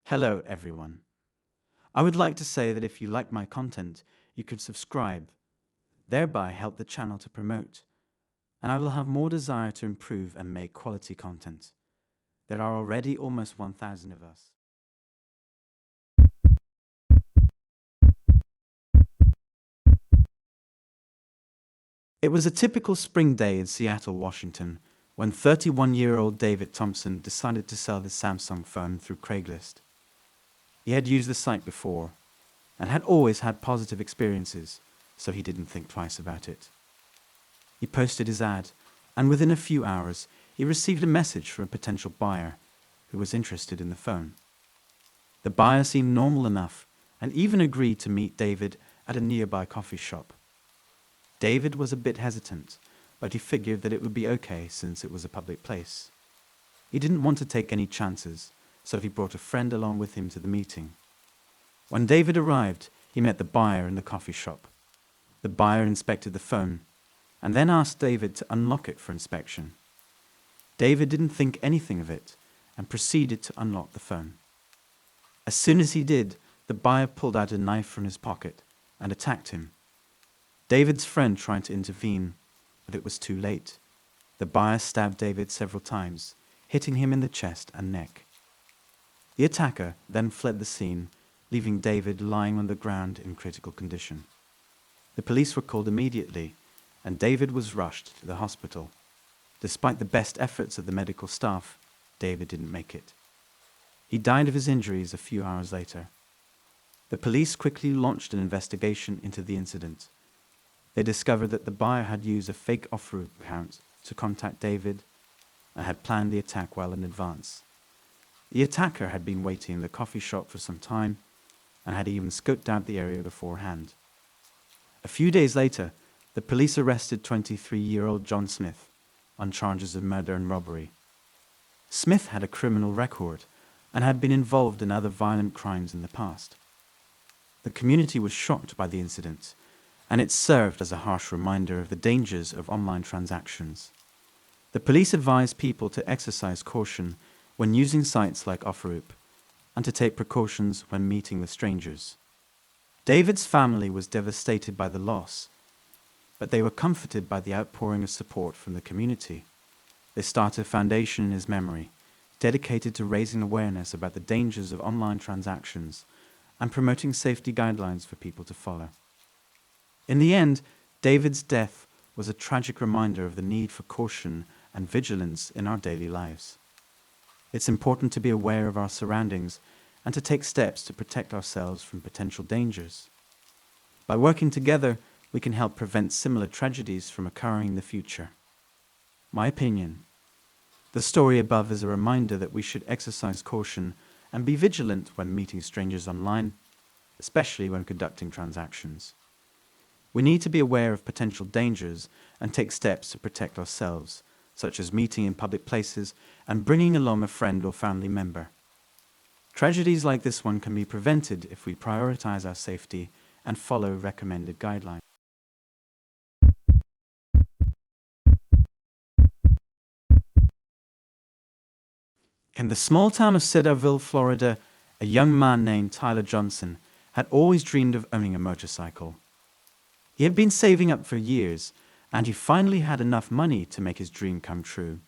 Hello, everyone. I would like to say that if you like my content, you could subscribe, thereby help the channel to promote, and I will have more desire to improve and make quality content. There are already almost 1,000 of us. It was a typical spring day in Seattle, Washington, when 31-year-old David Thompson decided to sell his Samsung phone through Craigslist. He had used the site before and had always had positive experiences, so he didn't think twice about it. He posted his ad, and within a few hours, he received a message from a potential buyer who was interested in the phone. The buyer seemed normal enough and even agreed to meet David at a nearby coffee shop. David was a bit hesitant, but he figured that it would be okay since it was a public place. He didn't want to take any chances, so he brought a friend along with him to the meeting. When David arrived, he met the buyer in the coffee shop. The buyer inspected the phone and then asked David to unlock it for inspection. David didn't think anything of it and proceeded to unlock the phone. As soon as he did, the buyer pulled out a knife from his pocket and attacked him. David's friend tried to intervene, but it was too late. The buyer stabbed David several times, hitting him in the chest and neck. The attacker then fled the scene, leaving David lying on the ground in critical condition. The police were called immediately, and David was rushed to the hospital. Despite the best efforts of the medical staff, David didn't make it. He died of his injuries a few hours later. The police quickly launched an investigation into the incident. They discovered that the buyer had used a fake offer account to contact David and had planned the attack well in advance. The attacker had been waiting in the coffee shop for some time and had even scoped out the area beforehand. A few days later, the police arrested 23-year-old John Smith on charges of murder and robbery. Smith had a criminal record and had been involved in other violent crimes in the past. The community was shocked by the incident, and it served as a harsh reminder of the dangers of online transactions. The police advised people to exercise caution when using sites like OfferUp and to take precautions when meeting with strangers. David's family was devastated by the loss, but they were comforted by the outpouring of support from the community. They started a foundation in his memory, dedicated to raising awareness about the dangers of online transactions and promoting safety guidelines for people to follow. In the end, David's death was a tragic reminder of the need for caution and vigilance in our daily lives. It's important to be aware of our surroundings and to take steps to protect ourselves from potential dangers. By working together, we can help prevent similar tragedies from occurring in the future. My opinion. The story above is a reminder that we should exercise caution and be vigilant when meeting strangers online, especially when conducting transactions. We need to be aware of potential dangers and take steps to protect ourselves, such as meeting in public places and bringing along a friend or family member. Tragedies like this one can be prevented if we prioritize our safety and follow recommended guidelines. In the small town of Cedarville, Florida, a young man named Tyler Johnson had always dreamed of owning a motorcycle. He had been saving up for years, and he finally had enough money to make his dream come true.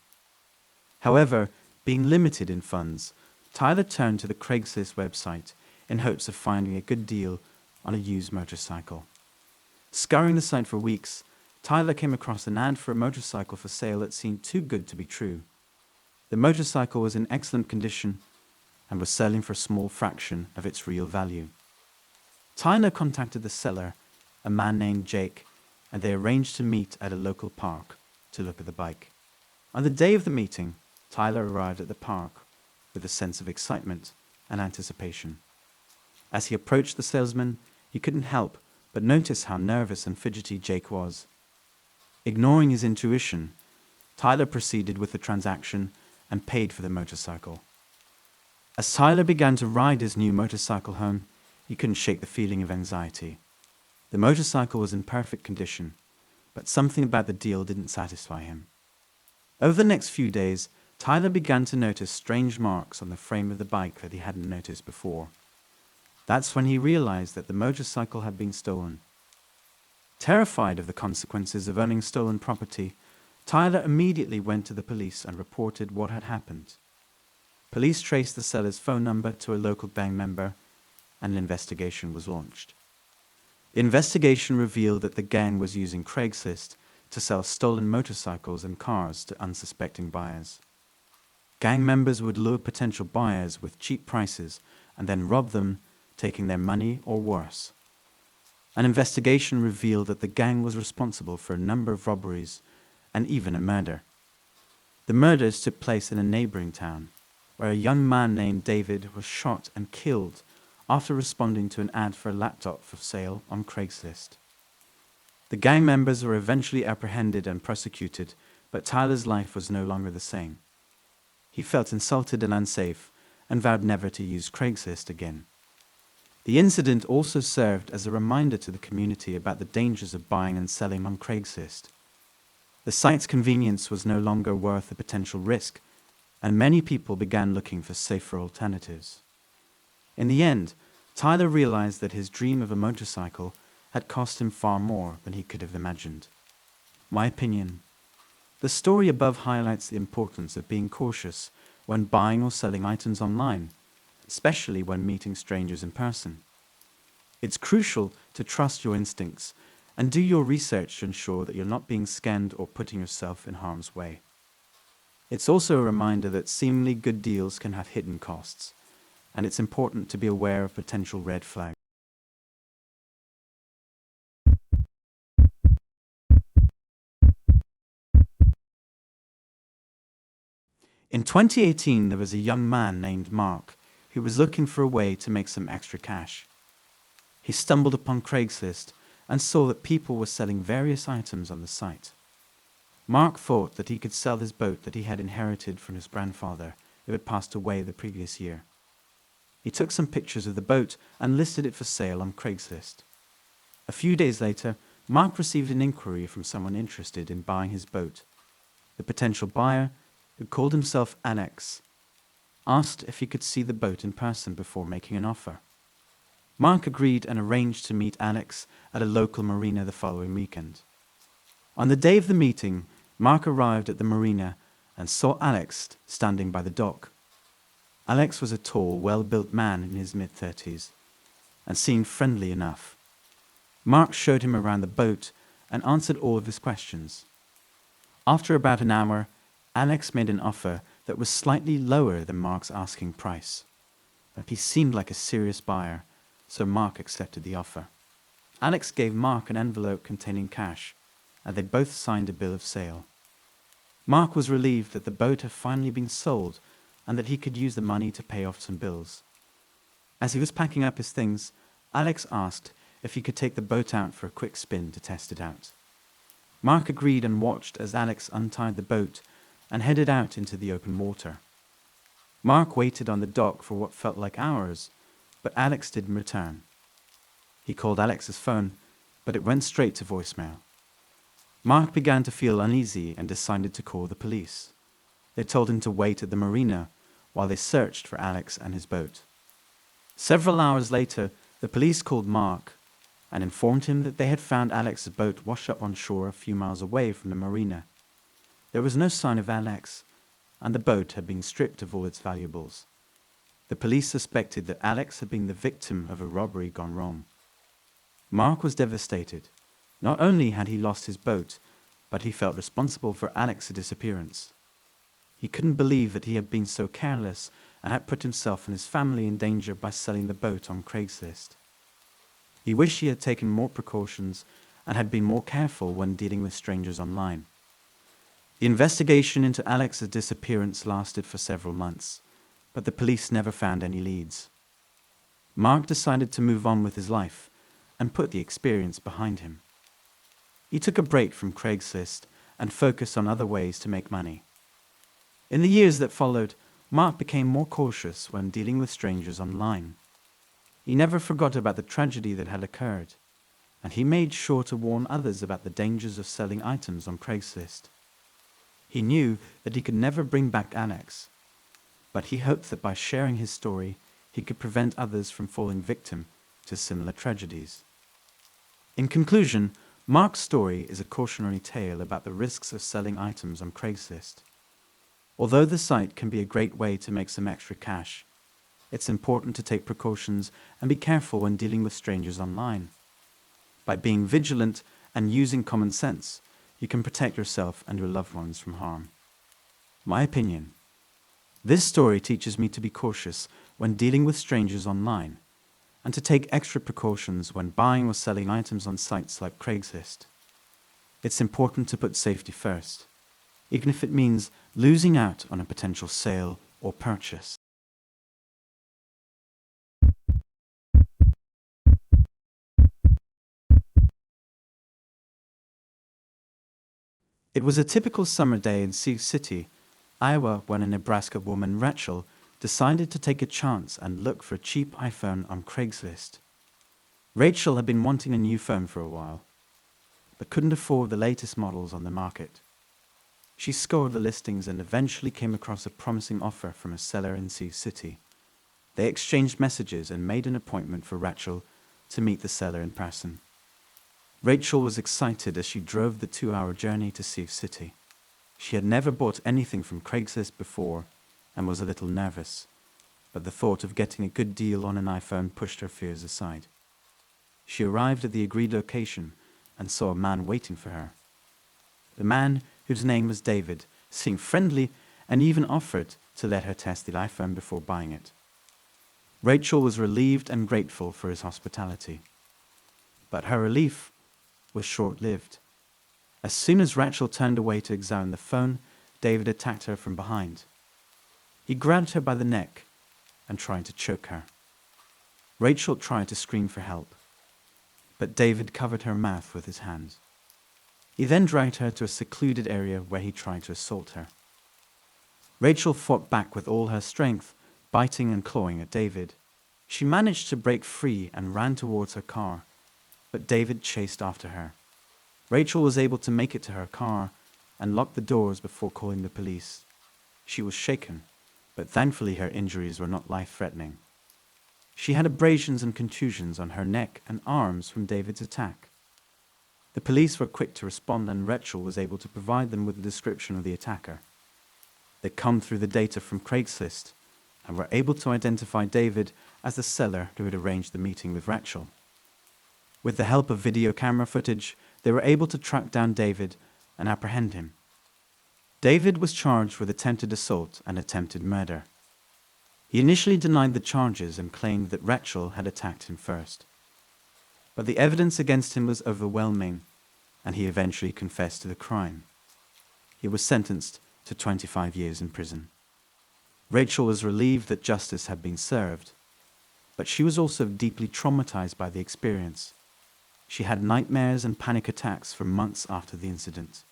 However, being limited in funds, Tyler turned to the Craigslist website in hopes of finding a good deal on a used motorcycle. Scouring the site for weeks, Tyler came across an ad for a motorcycle for sale that seemed too good to be true. The motorcycle was in excellent condition and was selling for a small fraction of its real value. Tyler contacted the seller, a man named Jake, and they arranged to meet at a local park to look at the bike. On the day of the meeting, Tyler arrived at the park with a sense of excitement and anticipation. As he approached the salesman, he couldn't help but notice how nervous and fidgety Jake was. Ignoring his intuition, Tyler proceeded with the transaction and paid for the motorcycle. As Tyler began to ride his new motorcycle home, he couldn't shake the feeling of anxiety. The motorcycle was in perfect condition, but something about the deal didn't satisfy him. Over the next few days, Tyler began to notice strange marks on the frame of the bike that he hadn't noticed before. That's when he realized that the motorcycle had been stolen. Terrified of the consequences of owning stolen property, Tyler immediately went to the police and reported what had happened. Police traced the seller's phone number to a local gang member, and an investigation was launched. The investigation revealed that the gang was using Craigslist to sell stolen motorcycles and cars to unsuspecting buyers. Gang members would lure potential buyers with cheap prices and then rob them, taking their money or worse. An investigation revealed that the gang was responsible for a number of robberies and even a murder. The murders took place in a neighboring town, where a young man named David was shot and killed after responding to an ad for a laptop for sale on Craigslist. The gang members were eventually apprehended and prosecuted, but Tyler's life was no longer the same. He felt insulted and unsafe and vowed never to use Craigslist again. The incident also served as a reminder to the community about the dangers of buying and selling on Craigslist. The site's convenience was no longer worth the potential risk, and many people began looking for safer alternatives. In the end, Tyler realized that his dream of a motorcycle had cost him far more than he could have imagined. My opinion: the story above highlights the importance of being cautious when buying or selling items online, especially when meeting strangers in person. It's crucial to trust your instincts and do your research to ensure that you're not being scammed or putting yourself in harm's way. It's also a reminder that seemingly good deals can have hidden costs, and it's important to be aware of potential red flags. In 2018, there was a young man named Mark who was looking for a way to make some extra cash. He stumbled upon Craigslist and saw that people were selling various items on the site. Mark thought that he could sell his boat that he had inherited from his grandfather who had passed away the previous year. He took some pictures of the boat and listed it for sale on Craigslist. A few days later, Mark received an inquiry from someone interested in buying his boat. The potential buyer, who called himself Alex, asked if he could see the boat in person before making an offer. Mark agreed and arranged to meet Alex at a local marina the following weekend. On the day of the meeting, Mark arrived at the marina and saw Alex standing by the dock. Alex was a tall, well-built man in his mid-30s and seemed friendly enough. Mark showed him around the boat and answered all of his questions. After about an hour, Alex made an offer that was slightly lower than Mark's asking price, but he seemed like a serious buyer, so Mark accepted the offer. Alex gave Mark an envelope containing cash, and they both signed a bill of sale. Mark was relieved that the boat had finally been sold and that he could use the money to pay off some bills. As he was packing up his things, Alex asked if he could take the boat out for a quick spin to test it out. Mark agreed and watched as Alex untied the boat and headed out into the open water. Mark waited on the dock for what felt like hours, but Alex didn't return. He called Alex's phone, but it went straight to voicemail. Mark began to feel uneasy and decided to call the police. They told him to wait at the marina while they searched for Alex and his boat. Several hours later, the police called Mark and informed him that they had found Alex's boat washed up on shore a few miles away from the marina. There was no sign of Alex, and the boat had been stripped of all its valuables. The police suspected that Alex had been the victim of a robbery gone wrong. Mark was devastated. Not only had he lost his boat, but he felt responsible for Alex's disappearance. He couldn't believe that he had been so careless and had put himself and his family in danger by selling the boat on Craigslist. He wished he had taken more precautions and had been more careful when dealing with strangers online. The investigation into Alex's disappearance lasted for several months, but the police never found any leads. Mark decided to move on with his life and put the experience behind him. He took a break from Craigslist and focused on other ways to make money. In the years that followed, Mark became more cautious when dealing with strangers online. He never forgot about the tragedy that had occurred, and he made sure to warn others about the dangers of selling items on Craigslist. He knew that he could never bring back Alex, but he hoped that by sharing his story, he could prevent others from falling victim to similar tragedies. In conclusion, Mark's story is a cautionary tale about the risks of selling items on Craigslist. Although the site can be a great way to make some extra cash, it's important to take precautions and be careful when dealing with strangers online. By being vigilant and using common sense, you can protect yourself and your loved ones from harm. My opinion: this story teaches me to be cautious when dealing with strangers online, and to take extra precautions when buying or selling items on sites like Craigslist. It's important to put safety first, even if it means losing out on a potential sale or purchase. It was a typical summer day in Sioux City, Iowa, when a Nebraska woman, Rachel, decided to take a chance and look for a cheap iPhone on Craigslist. Rachel had been wanting a new phone for a while, but couldn't afford the latest models on the market. She scoured the listings and eventually came across a promising offer from a seller in Sioux City. They exchanged messages and made an appointment for Rachel to meet the seller in person. Rachel was excited as she drove the 2-hour journey to Sioux City. She had never bought anything from Craigslist before and was a little nervous, but the thought of getting a good deal on an iPhone pushed her fears aside. She arrived at the agreed location and saw a man waiting for her. The man, whose name was David, seemed friendly and even offered to let her test the iPhone before buying it. Rachel was relieved and grateful for his hospitality. But her relief was short-lived. As soon as Rachel turned away to examine the phone, David attacked her from behind. He grabbed her by the neck and tried to choke her. Rachel tried to scream for help, but David covered her mouth with his hands. He then dragged her to a secluded area where he tried to assault her. Rachel fought back with all her strength, biting and clawing at David. She managed to break free and ran towards her car, but David chased after her. Rachel was able to make it to her car and lock the doors before calling the police. She was shaken, but thankfully her injuries were not life-threatening. She had abrasions and contusions on her neck and arms from David's attack. The police were quick to respond, and Rachel was able to provide them with a description of the attacker. They combed through the data from Craigslist and were able to identify David as the seller who had arranged the meeting with Rachel. With the help of video camera footage, they were able to track down David and apprehend him. David was charged with attempted assault and attempted murder. He initially denied the charges and claimed that Rachel had attacked him first. But the evidence against him was overwhelming, and he eventually confessed to the crime. He was sentenced to 25 years in prison. Rachel was relieved that justice had been served, but she was also deeply traumatized by the experience. She had nightmares and panic attacks for months after the incident.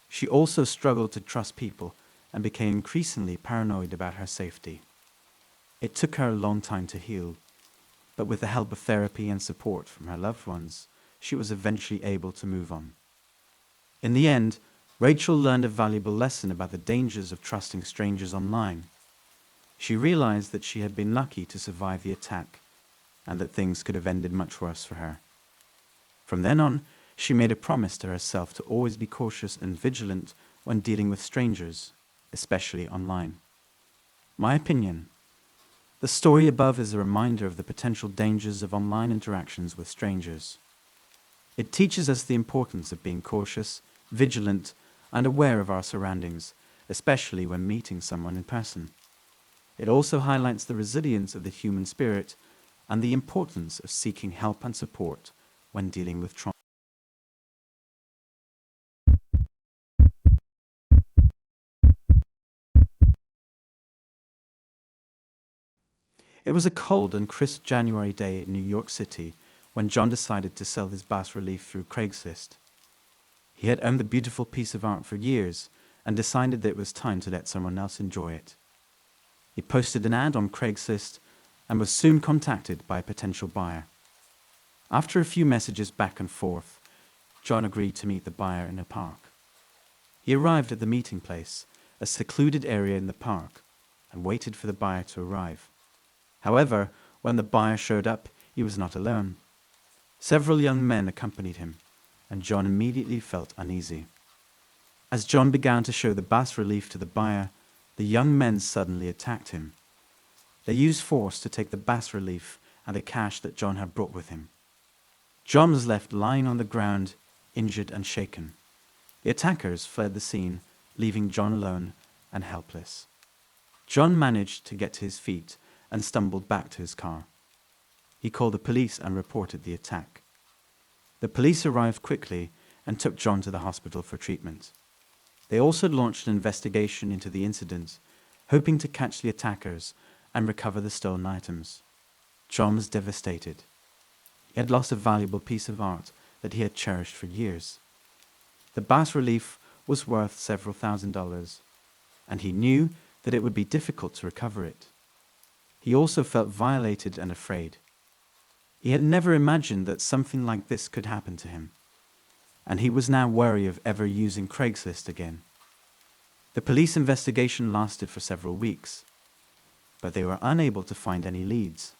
She also struggled to trust people and became increasingly paranoid about her safety. It took her a long time to heal, but with the help of therapy and support from her loved ones, she was eventually able to move on. In the end, Rachel learned a valuable lesson about the dangers of trusting strangers online. She realized that she had been lucky to survive the attack, and that things could have ended much worse for her. From then on, she made a promise to herself to always be cautious and vigilant when dealing with strangers, especially online. My opinion: the story above is a reminder of the potential dangers of online interactions with strangers. It teaches us the importance of being cautious, vigilant, and aware of our surroundings, especially when meeting someone in person. It also highlights the resilience of the human spirit and the importance of seeking help and support when dealing with trauma. It was a cold and crisp January day in New York City when John decided to sell his bas relief through Craigslist. He had owned the beautiful piece of art for years and decided that it was time to let someone else enjoy it. He posted an ad on Craigslist and was soon contacted by a potential buyer. After a few messages back and forth, John agreed to meet the buyer in a park. He arrived at the meeting place, a secluded area in the park, and waited for the buyer to arrive. However, when the buyer showed up, he was not alone. Several young men accompanied him, and John immediately felt uneasy. As John began to show the bas relief to the buyer, the young men suddenly attacked him. They used force to take the bas relief and the cash that John had brought with him. John was left lying on the ground, injured and shaken. The attackers fled the scene, leaving John alone and helpless. John managed to get to his feet and stumbled back to his car. He called the police and reported the attack. The police arrived quickly and took John to the hospital for treatment. They also launched an investigation into the incident, hoping to catch the attackers and recover the stolen items. John was devastated. He had lost a valuable piece of art that he had cherished for years. The bas relief was worth several $1,000s, and he knew that it would be difficult to recover it. He also felt violated and afraid. He had never imagined that something like this could happen to him, and he was now wary of ever using Craigslist again. The police investigation lasted for several weeks, but they were unable to find any leads.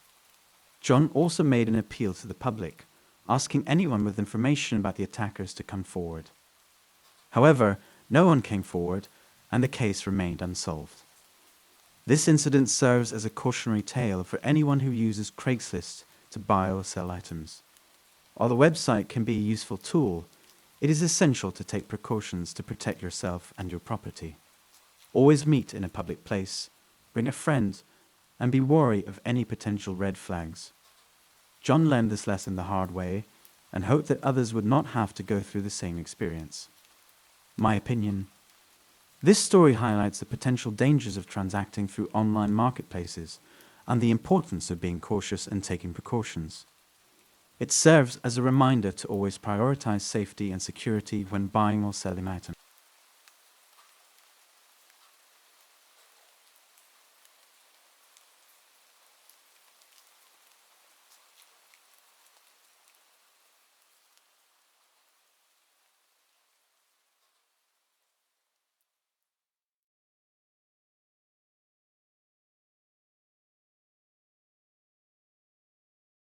John also made an appeal to the public, asking anyone with information about the attackers to come forward. However, no one came forward, and the case remained unsolved. This incident serves as a cautionary tale for anyone who uses Craigslist to buy or sell items. While the website can be a useful tool, it is essential to take precautions to protect yourself and your property. Always meet in a public place, bring a friend, and be wary of any potential red flags. John learned this lesson the hard way and hoped that others would not have to go through the same experience. My opinion: this story highlights the potential dangers of transacting through online marketplaces and the importance of being cautious and taking precautions. It serves as a reminder to always prioritize safety and security when buying or selling items.